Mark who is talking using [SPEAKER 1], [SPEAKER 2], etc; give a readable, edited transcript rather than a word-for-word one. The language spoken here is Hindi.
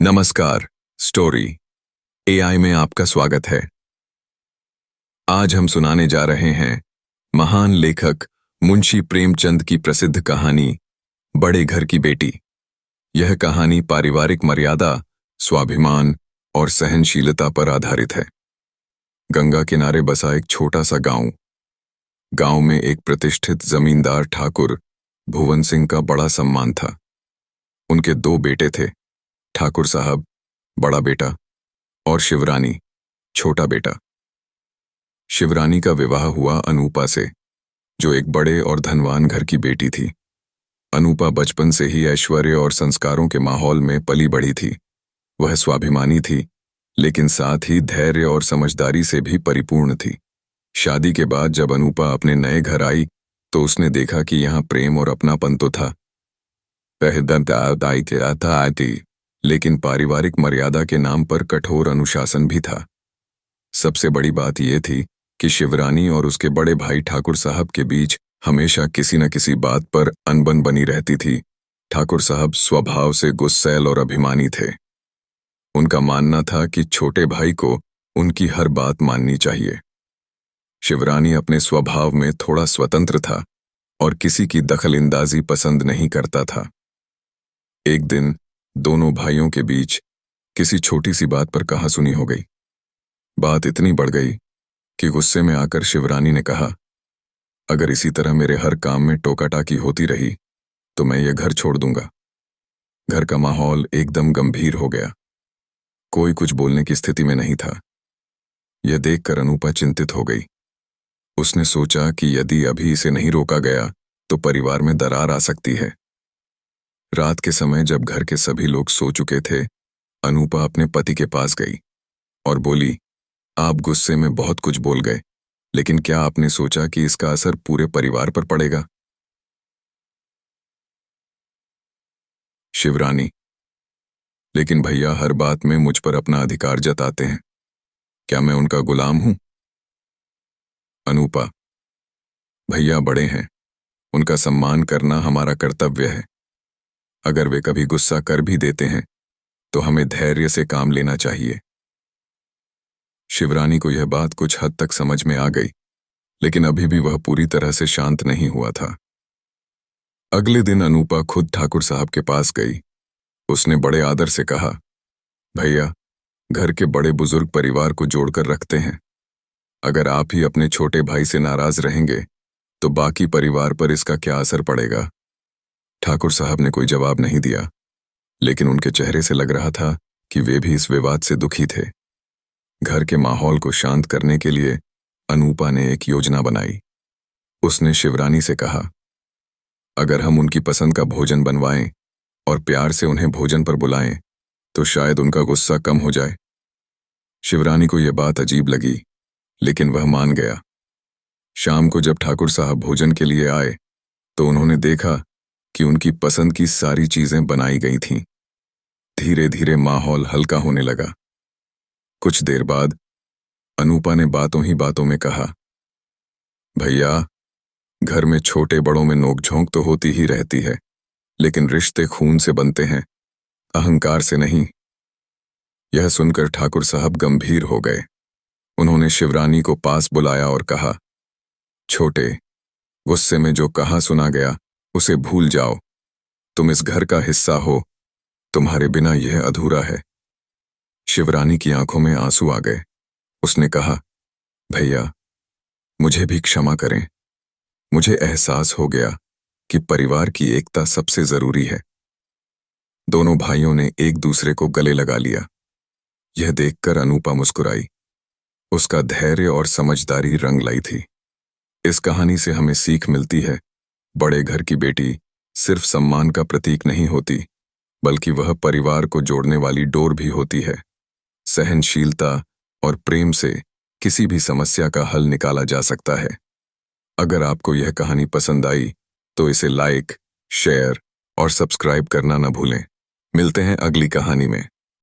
[SPEAKER 1] नमस्कार। स्टोरी एआई में आपका स्वागत है। आज हम सुनाने जा रहे हैं महान लेखक मुंशी प्रेमचंद की प्रसिद्ध कहानी बड़े घर की बेटी। यह कहानी पारिवारिक मर्यादा, स्वाभिमान और सहनशीलता पर आधारित है। गंगा किनारे बसा एक छोटा सा गांव। गांव में एक प्रतिष्ठित जमींदार ठाकुर भुवन सिंह का बड़ा सम्मान था। उनके दो बेटे थे, ठाकुर साहब बड़ा बेटा और शिवरानी छोटा बेटा। शिवरानी का विवाह हुआ अनूपा से, जो एक बड़े और धनवान घर की बेटी थी। अनूपा बचपन से ही ऐश्वर्य और संस्कारों के माहौल में पली बढ़ी थी। वह स्वाभिमानी थी, लेकिन साथ ही धैर्य और समझदारी से भी परिपूर्ण थी। शादी के बाद जब अनूपा अपने नए घर आई तो उसने देखा कि यहाँ प्रेम और अपनापन तो था, लेकिन पारिवारिक मर्यादा के नाम पर कठोर अनुशासन भी था। सबसे बड़ी बात यह थी कि शिवरानी और उसके बड़े भाई ठाकुर साहब के बीच हमेशा किसी न किसी बात पर अनबन बनी रहती थी। ठाकुर साहब स्वभाव से गुस्सैल और अभिमानी थे। उनका मानना था कि छोटे भाई को उनकी हर बात माननी चाहिए। शिवरानी अपने स्वभाव में थोड़ा स्वतंत्र था और किसी की दखलंदाजी पसंद नहीं करता था। एक दिन दोनों भाइयों के बीच किसी छोटी सी बात पर कहासुनी हो गई। बात इतनी बढ़ गई कि गुस्से में आकर शिवरानी ने कहा, अगर इसी तरह मेरे हर काम में टोकाटाकी होती रही तो मैं ये घर छोड़ दूंगा। घर का माहौल एकदम गंभीर हो गया। कोई कुछ बोलने की स्थिति में नहीं था। यह देखकर अनूपा चिंतित हो गई। उसने सोचा कि यदि अभी इसे नहीं रोका गया तो परिवार में दरार आ सकती है। रात के समय जब घर के सभी लोग सो चुके थे, अनूपा अपने पति के पास गई और बोली, आप गुस्से में बहुत कुछ बोल गए, लेकिन क्या आपने सोचा कि इसका असर पूरे परिवार पर पड़ेगा? शिवरानी, लेकिन भैया हर बात में मुझ पर अपना अधिकार जताते हैं। क्या मैं उनका गुलाम हूं? अनूपा, भैया बड़े हैं, उनका सम्मान करना हमारा कर्तव्य है। अगर वे कभी गुस्सा कर भी देते हैं तो हमें धैर्य से काम लेना चाहिए। शिवरानी को यह बात कुछ हद तक समझ में आ गई, लेकिन अभी भी वह पूरी तरह से शांत नहीं हुआ था। अगले दिन अनूपा खुद ठाकुर साहब के पास गई। उसने बड़े आदर से कहा, भैया, घर के बड़े बुजुर्ग परिवार को जोड़कर रखते हैं। अगर आप ही अपने छोटे भाई से नाराज रहेंगे तो बाकी परिवार पर इसका क्या असर पड़ेगा? ठाकुर साहब ने कोई जवाब नहीं दिया, लेकिन उनके चेहरे से लग रहा था कि वे भी इस विवाद से दुखी थे। घर के माहौल को शांत करने के लिए अनूपा ने एक योजना बनाई। उसने शिवरानी से कहा, अगर हम उनकी पसंद का भोजन बनवाएं और प्यार से उन्हें भोजन पर बुलाएं तो शायद उनका गुस्सा कम हो जाए। शिवरानी को यह बात अजीब लगी, लेकिन वह मान गया। शाम को जब ठाकुर साहब भोजन के लिए आए तो उन्होंने देखा कि उनकी पसंद की सारी चीजें बनाई गई थीं। धीरे धीरे माहौल हल्का होने लगा। कुछ देर बाद अनूपा ने बातों ही बातों में कहा, भैया, घर में छोटे बड़ों में नोकझोंक तो होती ही रहती है, लेकिन रिश्ते खून से बनते हैं, अहंकार से नहीं। यह सुनकर ठाकुर साहब गंभीर हो गए। उन्होंने शिवरानी को पास बुलाया और कहा, छोटे, गुस्से में जो कहा सुना गया उसे भूल जाओ। तुम इस घर का हिस्सा हो, तुम्हारे बिना यह अधूरा है। शिवरानी की आंखों में आंसू आ गए। उसने कहा, भैया, मुझे भी क्षमा करें। मुझे एहसास हो गया कि परिवार की एकता सबसे जरूरी है। दोनों भाइयों ने एक दूसरे को गले लगा लिया। यह देखकर अनूपा मुस्कुराई। उसका धैर्य और समझदारी रंग लाई थी। इस कहानी से हमें सीख मिलती है, बड़े घर की बेटी सिर्फ सम्मान का प्रतीक नहीं होती, बल्कि वह परिवार को जोड़ने वाली डोर भी होती है। सहनशीलता और प्रेम से किसी भी समस्या का हल निकाला जा सकता है। अगर आपको यह कहानी पसंद आई तो इसे लाइक, शेयर और सब्सक्राइब करना न भूलें। मिलते हैं अगली कहानी में।